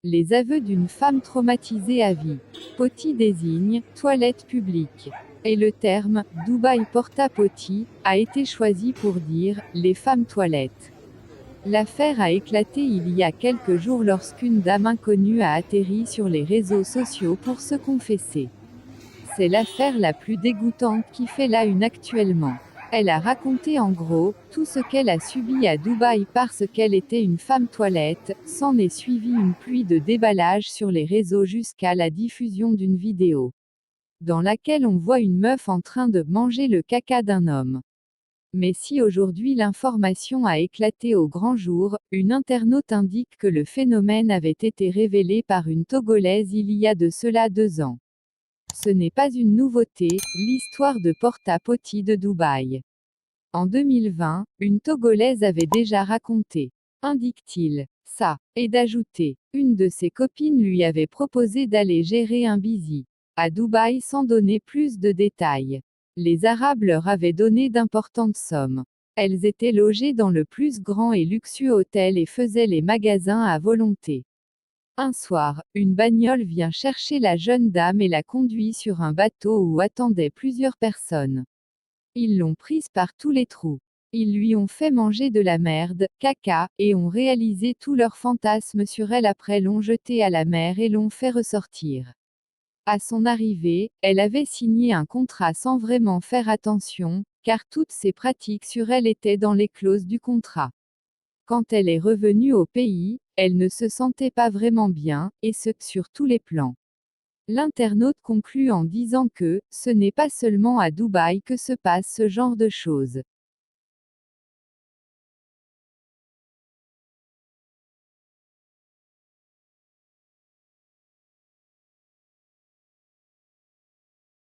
Les aveux d'une femme traumatisée à vie. Potty désigne toilette publique. Et le terme Dubaï porta potty a été choisi pour dire les femmes toilettes. L'affaire a éclaté il y a quelques jours lorsqu'une dame inconnue a atterri sur les réseaux sociaux pour se confesser. C'est l'affaire la plus dégoûtante qui fait la une actuellement. Elle a raconté en gros tout ce qu'elle a subi à Dubaï parce qu'elle était une femme toilette. S'en est suivi une pluie de déballage sur les réseaux jusqu'à la diffusion d'une vidéo dans laquelle on voit une meuf en train de manger le caca d'un homme. Mais si aujourd'hui l'information a éclaté au grand jour, une internaute indique que le phénomène avait été révélé par une Togolaise il y a de cela 2 ans. Ce n'est pas une nouveauté, l'histoire de Porta Potty de Dubaï. En 2020, une Togolaise avait déjà raconté, indique-t-il, ça, et d'ajouter, une de ses copines lui avait proposé d'aller gérer un busy à Dubaï sans donner plus de détails. Les Arabes leur avaient donné d'importantes sommes. Elles étaient logées dans le plus grand et luxueux hôtel et faisaient les magasins à volonté. Un soir, une bagnole vient chercher la jeune dame et la conduit sur un bateau où attendaient plusieurs personnes. Ils l'ont prise par tous les trous. Ils lui ont fait manger de la merde, caca, et ont réalisé tous leurs fantasmes sur elle après l'ont jetée à la mer et l'ont fait ressortir. À son arrivée, elle avait signé un contrat sans vraiment faire attention, car toutes ses pratiques sur elle étaient dans les clauses du contrat. Quand elle est revenue au pays, elle ne se sentait pas vraiment bien, et ce, sur tous les plans. L'internaute conclut en disant que, ce n'est pas seulement à Dubaï que se passe ce genre de choses.